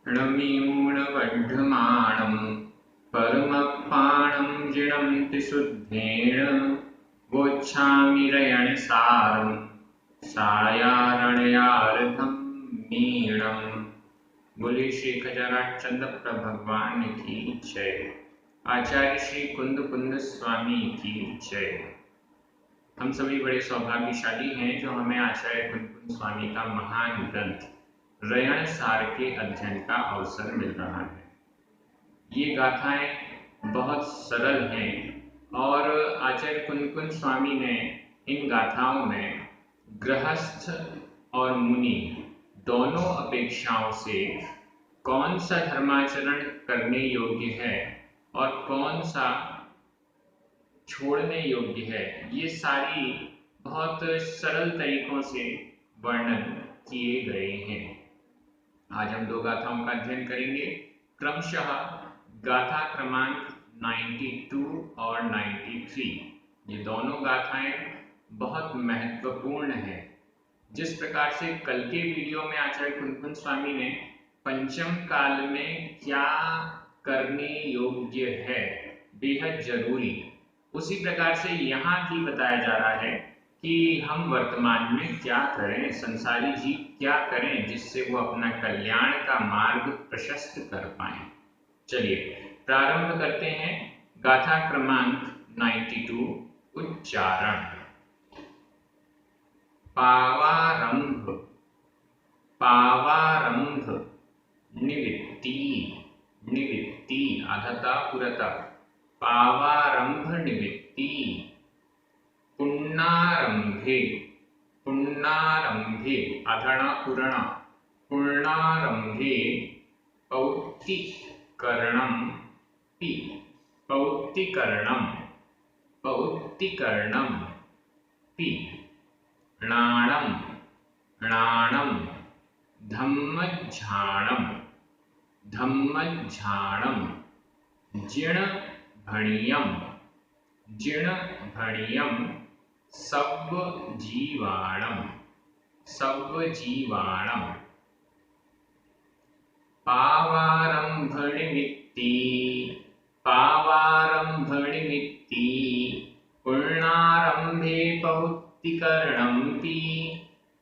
णमीमूढवढ्ढमाणं परमपाणं जिणन्ति शुद्धेन वोच्छामि रयणसारं सायारण्यार्धं मीणम्। बोलिए श्री खजराज चंद्र भगवान की जय। आचार्य श्री कुंद कुंद स्वामी की जय। हम सभी बड़े सौभाग्यशाली हैं जो हमें आचार्य कुंद कुंद स्वामी का महान ग्रंथ रयण सार के अध्ययन का अवसर मिल रहा है। ये गाथाएं बहुत सरल हैं और आचार्य कुंद कुंद स्वामी ने इन गाथाओं में गृहस्थ और मुनि दोनों अपेक्षाओं से कौन सा धर्माचरण करने योग्य है और कौन सा छोड़ने योग्य है, ये सारी बहुत सरल तरीकों से वर्णन किए गए हैं। आज हम दो गाथाओं का अध्ययन करेंगे, क्रमशः गाथा क्रमांक 92 और 93। ये दोनों गाथाएं बहुत महत्वपूर्ण हैं। जिस प्रकार से कल के वीडियो में आचार्य कुंद कुंद स्वामी ने पंचम काल में क्या करने योग्य है, बेहद जरूरी, उसी प्रकार से यहाँ भी बताया जा रहा है कि हम वर्तमान में क्या करें, संसारी जीव क्या करें जिससे वो अपना कल्याण का मार्ग प्रशस्त कर पाए। चलिए प्रारंभ करते हैं गाथा क्रमांक 92। उच्चारण। पावारंभ पावारंभ निवृत्ति निवृत्ति अधता पुरता पावारंभ निवृत्ति। पुण्णारंभे पुण्णारंभे अधणा पुरणा पुण्णारंभे पौत्तिकरणं पि पौत्तिकरणं पौत्तिकरणं पि। णाणं णाणं धम्मझाणं धम्मझाणं जिणभणियं जिणभणियं सब्बजीवाणं सब्बजीवाणं। पावारंभनिमित्ति पावारंभनिमित्ति पुण्णारंभे पौत्तिकरणं पि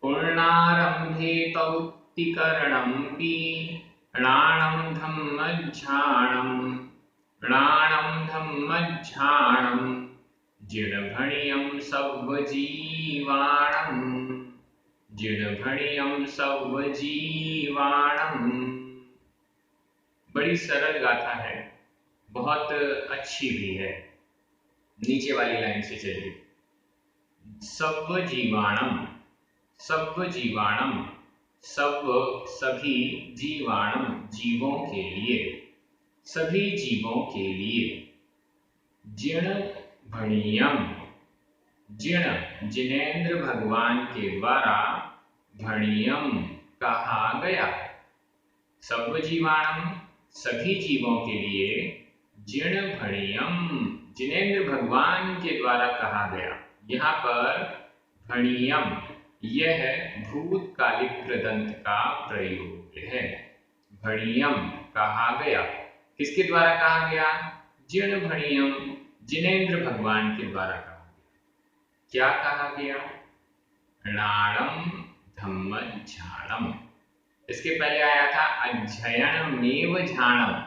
पुण्णारंभे पौत्तिकरणं पि। णाणं धम्मझाणं णाणं धम्मझाणं जिणभणियं सब्बजीवाणं जिणभणियं सब्बजीवाणं। बड़ी सरल गाथा है, बहुत अच्छी भी है। नीचे वाली लाइन से चलिए। सब्बजीवाणं सब्बजीवाणं सब सभी जीवाणं जीवों के लिए सभी जीवों के लिए। जिणभणियं जिण जिनेन्द्र भगवान के द्वारा भणियम कहा गया। सब्बजीवाणं सभी जीवों के लिए जिणभणियम जिनेन्द्र भगवान के द्वारा कहा गया। यहाँ पर भणियम यह भूतकालिक कृदंत का प्रयोग है। भणियम कहा गया, किसके द्वारा कहा गया? जिणभणियम जिनेन्द्र भगवान के द्वारा कहा गया। क्या कहा गया? णाणं धम्मझाणं। इसके पहले आया था अध्ययनमेव ध्यानम्,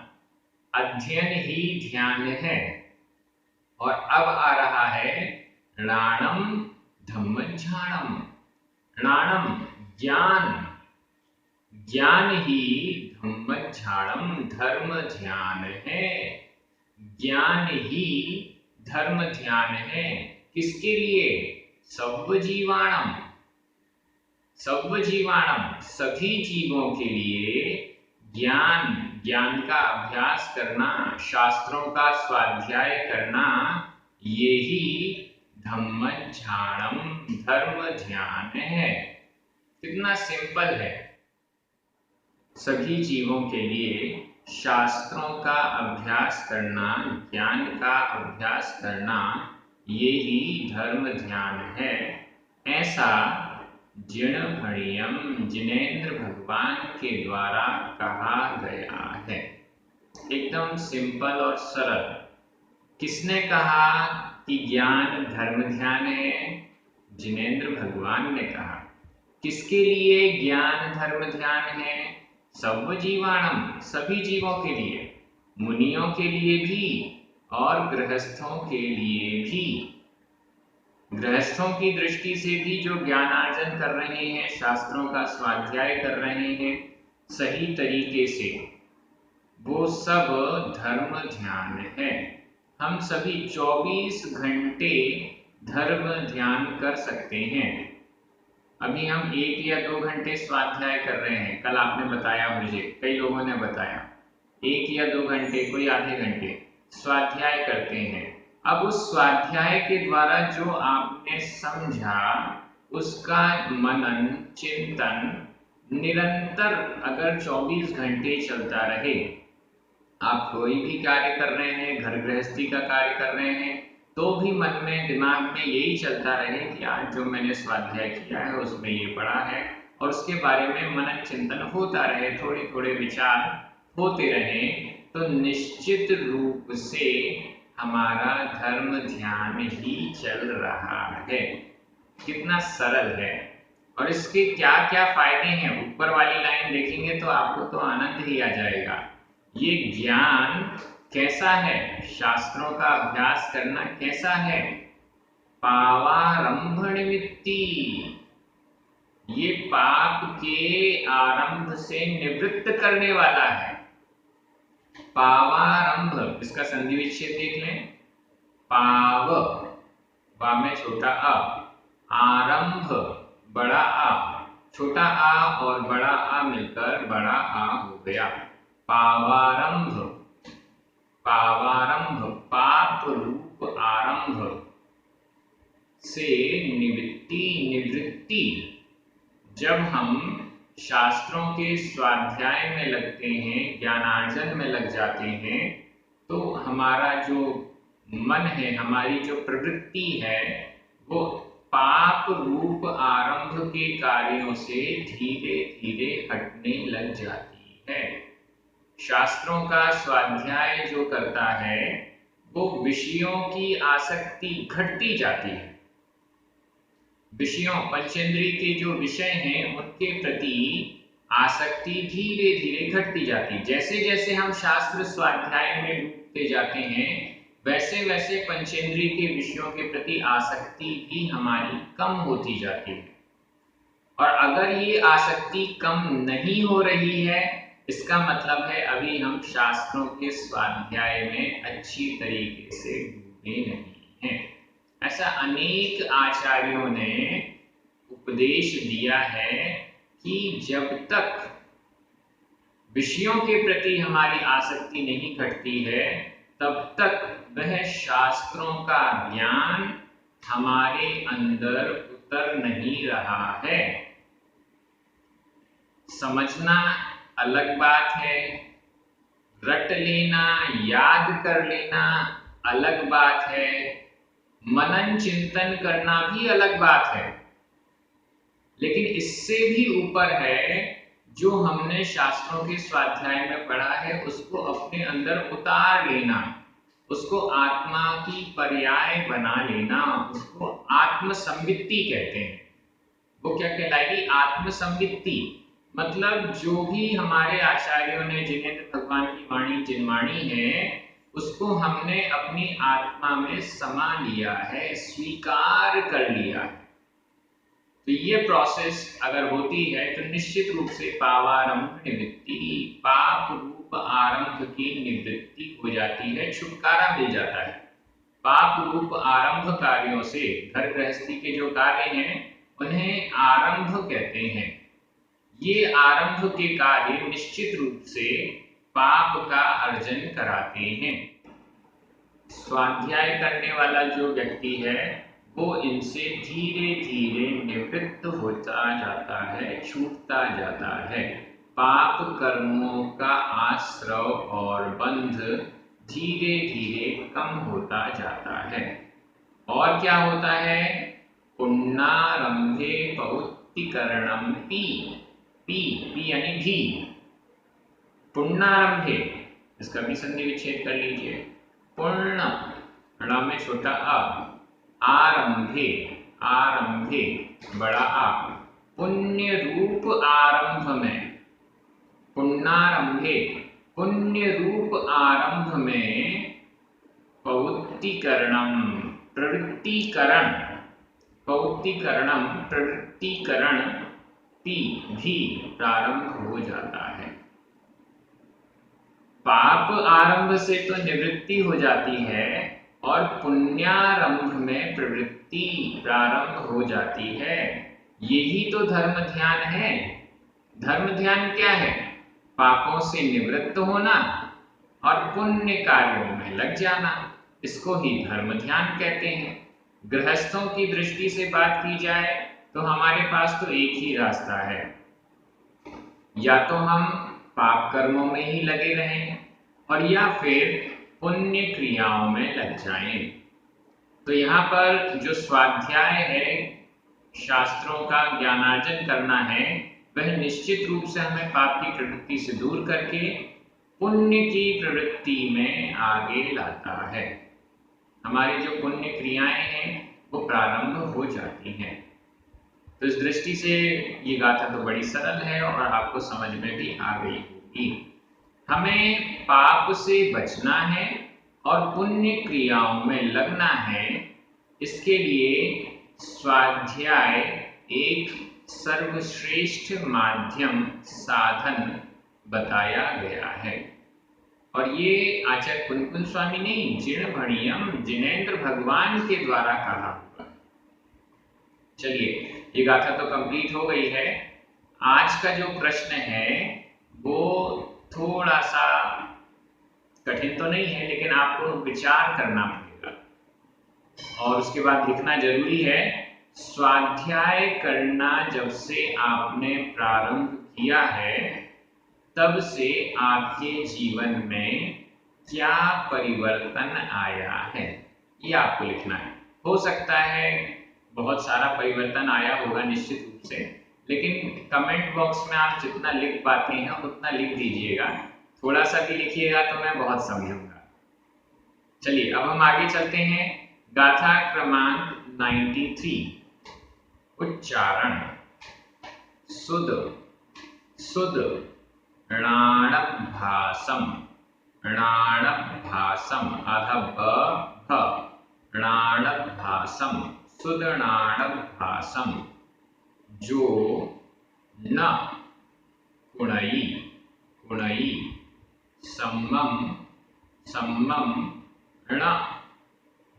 अध्ययन ही ध्यान है। और अब आ रहा है णाणं धम्मझाणं। णाणं ज्ञान, ज्ञान ही धम्मझाणं धर्म ध्यान है। ज्ञान ही धर्म ध्यान है। किसके लिए? सब्बजीवाणं सब्बजीवाणं सभी जीवों के लिए ज्ञान, ज्ञान का अभ्यास करना, शास्त्रों का स्वाध्याय करना, यही धम्मझाणं धर्म ध्यान है। कितना सिंपल है। सभी जीवों के लिए शास्त्रों का अभ्यास करना, ज्ञान का अभ्यास करना, यही धर्म ध्यान है। ऐसा जिणभणियम जिनेंद्र भगवान के द्वारा कहा गया है। एकदम सिंपल और सरल। किसने कहा कि ज्ञान धर्म ध्यान है? जिनेंद्र भगवान ने कहा। किसके लिए ज्ञान धर्म ध्यान है? सर्व जीवाणम, सभी जीवों के लिए, मुनियों के लिए भी और गृहस्थों के लिए भी। गृहस्थों की दृष्टि से भी जो ज्ञानार्जन कर रहे हैं, शास्त्रों का स्वाध्याय कर रहे हैं सही तरीके से, वो सब धर्म ध्यान है। हम सभी 24 घंटे धर्म ध्यान कर सकते हैं। अभी हम 1 या 2 घंटे स्वाध्याय कर रहे हैं। कल आपने बताया, मुझे कई लोगों ने बताया 1 या 2 घंटे, कोई आधे घंटे स्वाध्याय करते हैं। अब उस स्वाध्याय के द्वारा जो आपने समझा, उसका मनन चिंतन निरंतर अगर 24 घंटे चलता रहे, आप कोई भी कार्य कर रहे हैं, घर गृहस्थी का कार्य कर रहे हैं, तो भी मन में दिमाग में यही चलता रहे कि आज जो मैंने स्वाध्याय किया है उसमें ये पढ़ा है, और उसके बारे में मनन चिंतन होता रहे, थोड़े थोड़े विचार होते रहे, तो निश्चित रूप से हमारा धर्म ध्यान ही चल रहा है। कितना सरल है। और इसके क्या क्या फायदे हैं, ऊपर वाली लाइन देखेंगे तो आपको तो आनंद ही आ जाएगा। ये ज्ञान कैसा है, शास्त्रों का अभ्यास करना कैसा है? पावारंभ निमित्ती, ये पाप के आरंभ से निवृत्त करने वाला है। पावारंभ, इसका संधि विच्छेद देख लें। पाव, वा में छोटा अ, आरंभ बड़ा आ, छोटा आ और बड़ा आ मिलकर बड़ा आ हो गया। पावारंभ, पावारंभ पाप रूप आरंभ से निवृत्ति, निवृत्ति। जब हम शास्त्रों के स्वाध्याय में लगते हैं, ज्ञानार्जन में लग जाते हैं, तो हमारा जो मन है, हमारी जो प्रवृत्ति है, वो पाप रूप आरंभ के कार्यों से धीरे धीरे हटने लग जाती है। शास्त्रों का स्वाध्याय जो करता है, वो विषयों की आसक्ति घटती जाती है। विषयों, पंचेंद्रिय के जो विषय हैं, उनके प्रति आसक्ति धीरे धीरे घटती जाती है। जैसे जैसे हम शास्त्र स्वाध्याय में डूबते जाते हैं, वैसे वैसे पंचेंद्रिय के विषयों के प्रति आसक्ति भी हमारी कम होती जाती है। और अगर ये आसक्ति कम नहीं हो रही है, इसका मतलब है अभी हम शास्त्रों के स्वाध्याय में अच्छी तरीके से डूबे नहीं हैं। ऐसा अनेक आचार्यों ने उपदेश दिया है कि जब तक विषयों के प्रति हमारी आसक्ति नहीं घटती है, तब तक वह शास्त्रों का ज्ञान हमारे अंदर उतर नहीं रहा है। समझना अलग बात है, रट लेना, याद कर लेना अलग बात है, मनन चिंतन करना भी अलग बात है। लेकिन इससे भी ऊपर है, जो हमने शास्त्रों के स्वाध्याय में पढ़ा है, उसको अपने अंदर उतार लेना, उसको आत्मा की पर्याय बना लेना, उसको आत्मसंवित्ति कहते हैं। वो क्या कहलाएगी? आत्मसंवित्ति। मतलब जो भी हमारे आचार्यों ने, जिनेंद्र भगवान की वाणी जिनवाणी है, उसको हमने अपनी आत्मा में समा लिया है, स्वीकार कर लिया है। तो ये प्रोसेस अगर होती है तो निश्चित रूप से पावारंभ निवृत्ति, पाप रूप आरंभ की निवृत्ति हो जाती है, छुटकारा मिल जाता है। पाप रूप आरंभ कार्यों से, घर गृहस्थी के जो कार्य हैं उन्हें आरंभ कहते हैं। ये आरंभ के कार्य निश्चित रूप से पाप का अर्जन कराते हैं। स्वाध्याय करने वाला जो व्यक्ति है, वो इनसे धीरे धीरे निवृत्त होता जाता है, छूटता जाता है। पाप कर्मों का आश्रव और बंध धीरे धीरे कम होता जाता है। और क्या होता है? पुण्यारंभे पौत्तिकरणम पी, पी पी यानी भी। पुण्णारंभे, इसका भी संधि विच्छेद कर लीजिए। पुण्य ण में छोटा आ, आरंभे, आरंभे बड़ा आ, पुण्य रूप आरंभ में, पुण्णारंभे पुण्य रूप आरंभ में, पौत्तिकरणम प्रवृत्तिकरण, पौत्तिकरणम प्रवृत्तिकरण पी भी प्रारंभ हो जाता है। पाप आरंभ से तो निवृत्ति हो जाती है और पुण्यारंभ में प्रवृत्ति प्रारंभ हो जाती है। यही तो धर्म ध्यान है। धर्म ध्यान क्या है? पापों से निवृत्त होना और पुण्य कार्यों में लग जाना, इसको ही धर्म ध्यान कहते हैं। गृहस्थों की दृष्टि से बात की जाए तो हमारे पास तो एक ही रास्ता है, या तो हम पाप कर्मों में ही लगे रहें और या फिर पुण्य क्रियाओं में लग जाएं। तो यहाँ पर जो स्वाध्याय है, शास्त्रों का ज्ञानार्जन करना है, वह निश्चित रूप से हमें पाप की प्रवृत्ति से दूर करके पुण्य की प्रवृत्ति में आगे लाता है। हमारी जो पुण्य क्रियाएं हैं वो प्रारंभ हो जाती हैं। तो इस दृष्टि से ये गाथा तो बड़ी सरल है और आपको समझ में भी आ गई होगी। हमें पाप से बचना है और पुण्य क्रियाओं में लगना है। इसके लिए स्वाध्याय एक सर्वश्रेष्ठ माध्यम साधन बताया गया है और ये आचार्य कुंकुन स्वामी ने जिणभणियम जिनेन्द्र भगवान के द्वारा कहा हुआ। चलिए, ये गाथा तो कंप्लीट हो गई है। आज का जो प्रश्न है वो थोड़ा सा कठिन तो नहीं है, लेकिन आपको विचार करना पड़ेगा और उसके बाद लिखना जरूरी है। स्वाध्याय करना जब से आपने प्रारंभ किया है तब से आपके जीवन में क्या परिवर्तन आया है, ये आपको लिखना है। हो सकता है बहुत सारा परिवर्तन आया होगा निश्चित रूप से, लेकिन कमेंट बॉक्स में आप जितना लिख पाते हैं उतना लिख दीजिएगा। थोड़ा सा भी लिखिएगा तो मैं बहुत समझूंगा। चलिए, अब हम आगे चलते हैं। गाथा क्रमांक 93। उच्चारण। सुद, सुद णाणभासम, णाणभासम आधा ब भ, णाणभासम सुदणाणभासम। जो न कुणई, कुणई सम्मम, सम्मम ण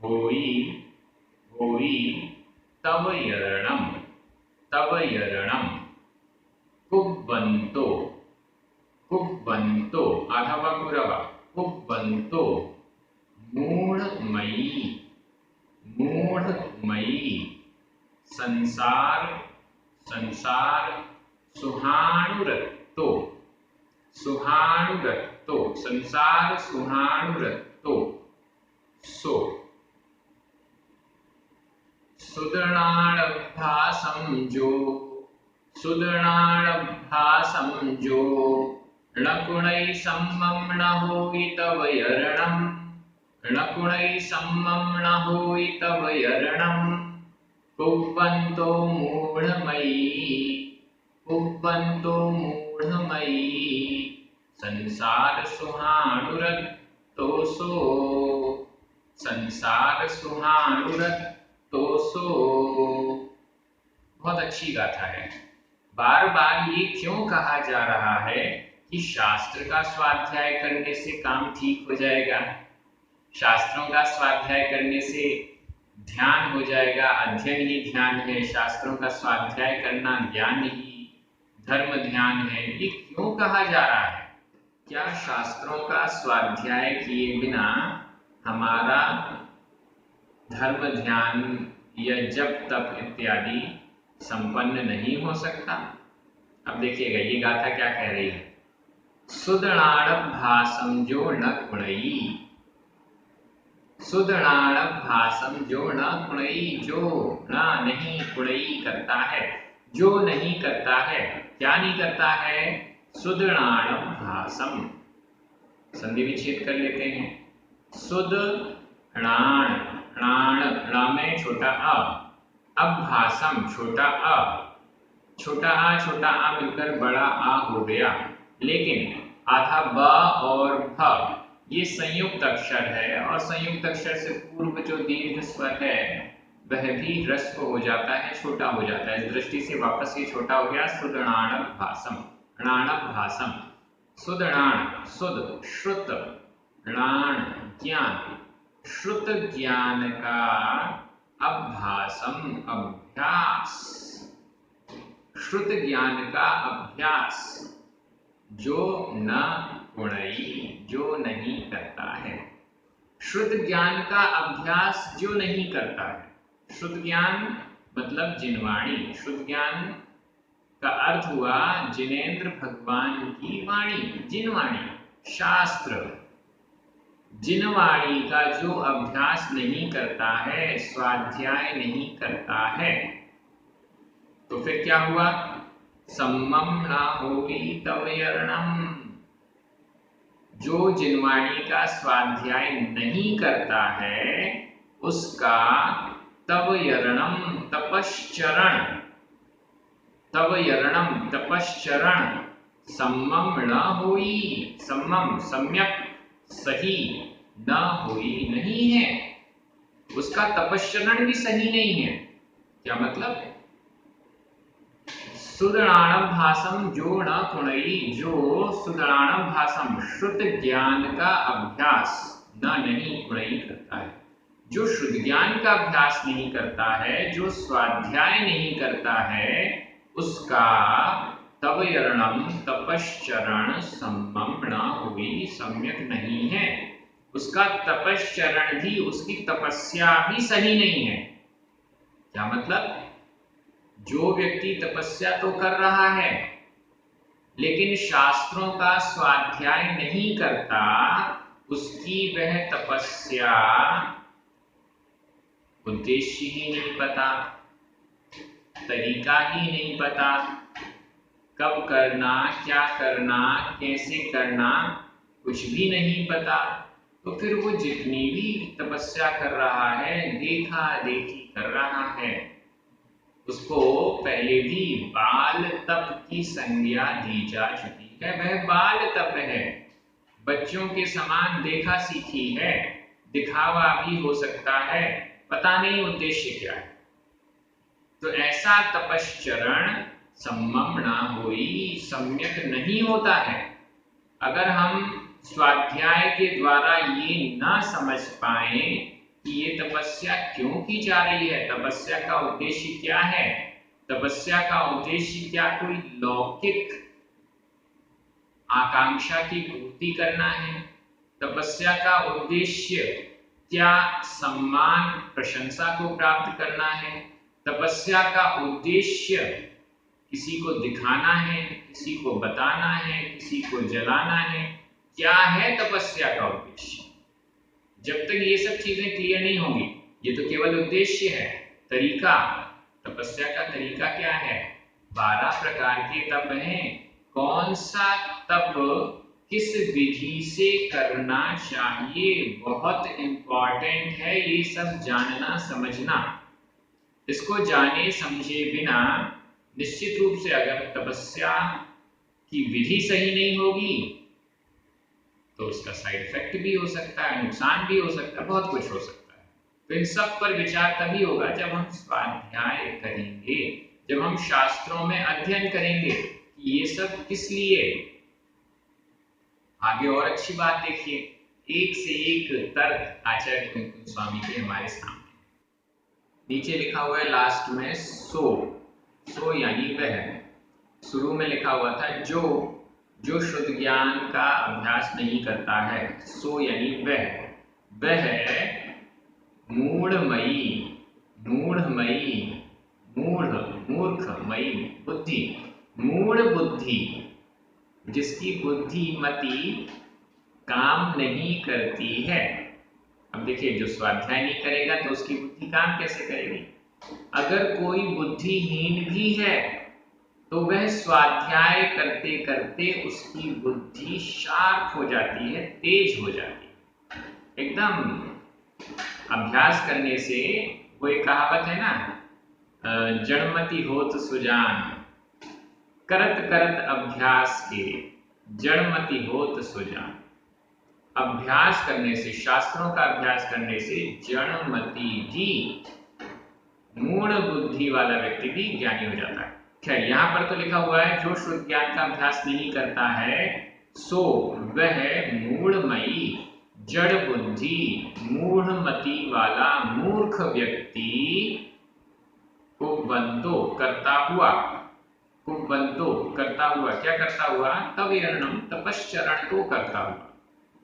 होई, होई तव यरणम, तव यरणम। कुब्बन्तो, कुब्बन्तो आधा बकुरवा, कुब्बन्तो मूढ़मयी, मूढ़मयी संसार, संसार सुहाणुरत्तो, सुहाणुरत्तो संसार सुहाणुरत्तो। सो सुदृणाणभासम जो, सुदृणाणभासम जो णकुणै सम्मम न होई तव यरणम, णकुणै सम्मम न होई तव यरणम। कुब्बन्तो मूढ़मयी, कुब्बन्तो मूढ़मयी संसार सुहाणुरत्तो सो, संसार सुहाणुरत्तो सो। बहुत अच्छी गाथा है। बार बार ये क्यों कहा जा रहा है कि शास्त्र का स्वाध्याय करने से काम ठीक हो जाएगा, शास्त्रों का स्वाध्याय करने से ध्यान हो जाएगा, अध्ययन ही ध्यान है, शास्त्रों का स्वाध्याय करना ज्ञान ही धर्म ध्यान है, ये क्यों कहा जा रहा है? क्या शास्त्रों का स्वाध्याय किए बिना हमारा धर्म ध्यान या जप तप इत्यादि संपन्न नहीं हो सकता? अब देखिएगा ये गाथा क्या कह रही है। सुदृणाणभासम जो न कुणई, सुदृणाणभासम जो न कुणई, जो न नहीं कुणई करता है, जो नहीं करता है, क्या नहीं करता है? सुदृढ़ाभ्यासम। संधि विच्छेद कर लेते हैं। सुदृढ़, ण में छोटा अ, अभ्यासम छोटा अ, छोटा आ मिलकर बड़ा आ हो गया, लेकिन आधा ब और भ ये संयुक्त अक्षर है और संयुक्त अक्षर से पूर्व जो दीर्घ स्वर है वह भी ह्रस्व हो जाता है, छोटा हो जाता है। इस दृष्टि से वापस ये छोटा हो गया। सुदृढ़ाभ्यासम, णाणाभ्यासम। सुदृढ़, सुद श्रुत, णाण ज्ञान, श्रुत ज्ञान का अभ्यासम अभ्यास, श्रुत ज्ञान का अभ्यास, जो न गुणई, जो नहीं करता है। श्रुत ज्ञान का अभ्यास जो नहीं करता है। श्रुत ज्ञान मतलब जिनवाणी। श्रुत ज्ञान का अर्थ हुआ जिनेंद्र भगवान की वाणी, जिनवाणी, शास्त्र। जिनवाणी का जो अभ्यास नहीं करता है, स्वाध्याय नहीं करता है, तो फिर क्या हुआ? सम्मम न होई तवयर्णम। जो जिनवाणी का स्वाध्याय नहीं करता है उसका तवयर्णम तपश्चरण, तवयर्णम तपश्चरण सम्मम न होई, सम्मम सम्यक सही, न होई नहीं है, उसका तपश्चरण भी सही नहीं है। क्या मतलब? सुदृढ़ाभ्यासम जो न कुणई, जो सुदृढ़ाभ्यासम श्रुत ज्ञान का अभ्यास न नहीं कुणई करता है, जो शुद्ध ज्ञान का अभ्यास नहीं करता है, जो स्वाध्याय नहीं करता है, उसका तवयर्णम तपश्चरण सम्मम न हुई, सम्यक नहीं है, उसका तपश्चरण भी, उसकी तपस्या भी सही नहीं है। क्या मतलब? जो व्यक्ति तपस्या तो कर रहा है लेकिन शास्त्रों का स्वाध्याय नहीं करता, उसकी वह तपस्या उद्देश्य ही नहीं पता, तरीका ही नहीं पता, कब करना, क्या करना, कैसे करना, कुछ भी नहीं पता, तो फिर वो जितनी भी तपस्या कर रहा है, देखा देखी कर रहा है, उसको पहले भी बाल तप की संज्ञा दी जा चुकी है। वह बाल तप है, बच्चों के समान देखा सीखी है, दिखावा भी हो सकता है, पता नहीं उद्देश्य क्या है। तो ऐसा तपश्चरण सम्मम ना होई, सम्यक नहीं होता है। अगर हम स्वाध्याय के द्वारा ये ना समझ पाए कि ये तपस्या क्यों की जा रही है, तपस्या का उद्देश्य क्या है, तपस्या का उद्देश्य क्या कोई लौकिक आकांक्षा की पूर्ति करना है, तपस्या का उद्देश्य क्या सम्मान प्रशंसा को प्राप्त करना है, तपस्या का उद्देश्य किसी को दिखाना है, किसी को बताना है, किसी को जलाना है, क्या है तपस्या का उद्देश्य? जब तक ये सब चीजें क्लियर नहीं होंगी, ये तो केवल उद्देश्य है। तरीका, तपस्या का तरीका क्या है? 12 प्रकार के तप हैं। कौन सा तप किस विधि से करना चाहिए, बहुत इंपॉर्टेंट है ये सब जानना समझना। इसको जाने समझे बिना निश्चित रूप से अगर तपस्या की विधि सही नहीं होगी तो उसका साइड इफेक्ट भी हो सकता है, नुकसान भी हो सकता है, बहुत कुछ हो सकता है। तो इन सब पर विचार तभी होगा जब हम स्वाध्याय करेंगे, जब हम शास्त्रों में अध्ययन करेंगे कि ये सब किस लिए। आगे और अच्छी बात देखिए, एक से एक तर्क आचार्य कुंकुम स्वामी के हमारे सामने। नीचे लिखा हुआ है लास्ट में सो यानी वह। शुरू में लिखा हुआ था जो शुद्ध ज्ञान का अभ्यास नहीं करता है, सो यानी वह मूढ़मयी, मूर्खमयी बुद्धि, मूढ़ बुद्धि, जिसकी बुद्धिमती काम नहीं करती है। अब देखिए, जो स्वाध्याय नहीं करेगा तो उसकी बुद्धि काम कैसे करेगी? अगर कोई बुद्धिहीन भी है तो वह स्वाध्याय करते करते उसकी बुद्धि शार्प हो जाती है, तेज हो जाती है एकदम। अभ्यास करने से, वो एक कहावत है ना, जड़मति होत सुजान, करत करत अभ्यास के जड़मति होत सुजान। अभ्यास करने से, शास्त्रों का अभ्यास करने से जड़मति भी, मूढ़ बुद्धि वाला व्यक्ति भी ज्ञानी हो जाता है। खैर, यहाँ पर तो लिखा हुआ है जो शुद्ध ज्ञान का अभ्यास नहीं करता है सो वह मूढ़मयी, जड़ बुद्धि, मूढ़मति वाला मूर्ख व्यक्ति को बंतो करता हुआ, क्या करता हुआ, तवयर्णम, तपश्चरण को करता हुआ।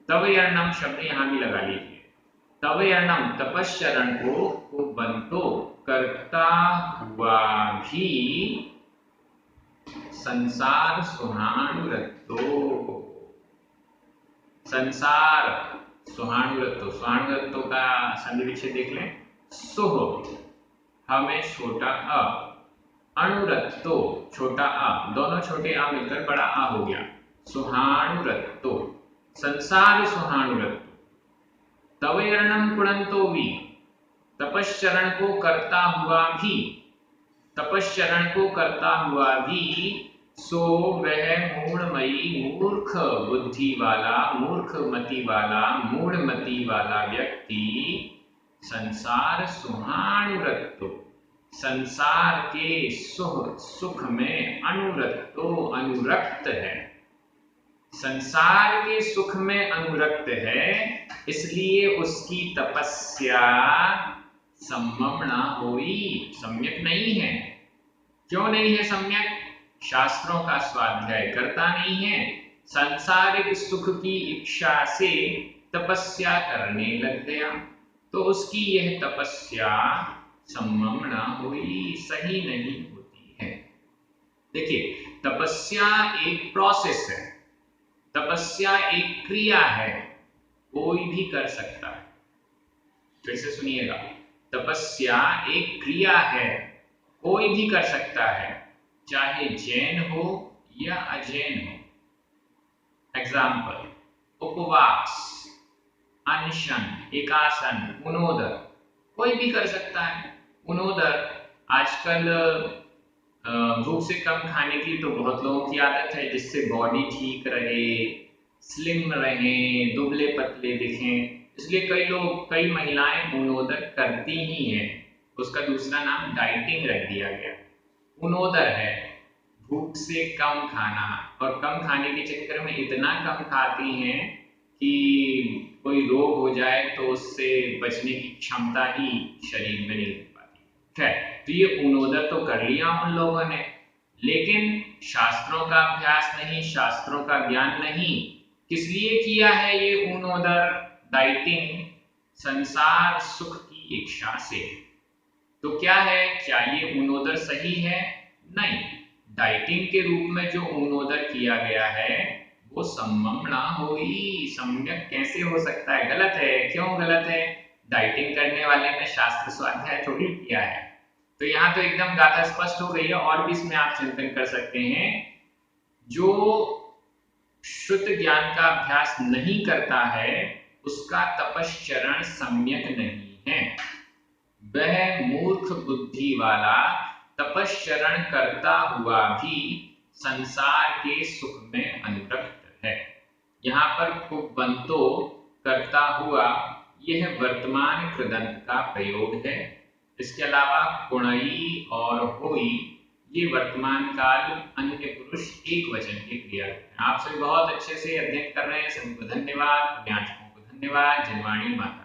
तवयर्णम शब्द यहां भी लगा लीजिए। तवयर्णम, तपश्चरण को बंतो करता हुआ भी संसार सुहानुरतो, संसार सुहानुरतो, सुहानुरतो का संधि विच्छेद देख लें। सुह हमें छोटा अ, अनुरक्तो छोटा आ, दोनों छोटे आ मिलकर बड़ा आ हो गया, सुहानुरक्तो, संसार सुहानुरक्तो। तवयर्णम कुणंतो भी, तपश्चरण को करता हुआ भी, तपश्चरण को करता हुआ भी, सो वह मूढ़मयी, मूर्ख बुद्धि वाला, मूर्ख मति वाला, मूढ़मति वाला व्यक्ति संसार सुहानुरक्तो, संसार के सुख में अनुरक्तो, अनुरक्त है, संसार के सुख में अनुरक्त है, इसलिए उसकी तपस्या सम्यक ना होई, सम्यक नहीं है। क्यों नहीं है सम्यक? शास्त्रों का स्वाध्याय करता नहीं है, सांसारिक सुख की इच्छा से तपस्या करने लग गया, तो उसकी यह तपस्या सम्यक ना हुई, सही नहीं होती है। देखिए, तपस्या एक प्रोसेस है, तपस्या एक क्रिया है, कोई भी कर सकता है। फिर से सुनिएगा, तपस्या एक क्रिया है, कोई भी कर सकता है, चाहे जैन हो या अजैन हो। एग्जाम्पल, उपवास, अनशन, एकासन, उनोदर, कोई भी कर सकता है। उनोदर, आजकल भूख से कम खाने की तो बहुत लोगों की आदत है, जिससे बॉडी ठीक रहे, स्लिम रहे, दुबले पतले दिखें, इसलिए कई लोग, कई महिलाएं उनोदर करती ही हैं। उसका दूसरा नाम डाइटिंग रख दिया गया। उनोदर है भूख से कम खाना, और कम खाने के चक्कर में इतना कम खाती हैं कि कोई रोग हो जाए तो उससे बचने की क्षमता ही शरीर में नहीं हो पाती। खैर, तो ये उनोदर तो कर लिया उन लोगों ने, लेकिन शास्त्रों का अभ्यास नहीं, शास्त्रों का ज्ञान नहीं। किस लिए किया है ये उनोदर, डाइटिंग? संसार सुख की इच्छा से। तो क्या है, क्या ये उनोदर सही है? नहीं, डाइटिंग के रूप में जो उनोदर किया गया है वो सम्यक ना होई, सम्यक कैसे हो सकता है? गलत है। क्यों गलत है? डाइटिंग करने वाले ने शास्त्र स्वाध्याय थोड़ी किया है। तो यहाँ तो एकदम गाथा स्पष्ट हो गई है, और भी इसमें आप चिंतन कर सकते हैं। जो शुद्ध ज्ञान का अभ्यास नहीं करता है उसका तपश्चरण सम्यक नहीं है। वह मूर्ख बुद्धि वाला तपश्चरण करता हुआ भी संसार के सुख में अनुरक्त है। यहाँ पर कुबंतो करता हुआ, यह वर्तमान कृदंत का प्रयोग है। इसके अलावा कुणई और होई ये वर्तमान काल अन्य पुरुष एक वचन की क्रिया है। आप सभी बहुत अच्छे से अध्ययन कर रहे हैं, सभी को धन्यवाद, ज्ञान को धन्यवाद। जनवाणी माता।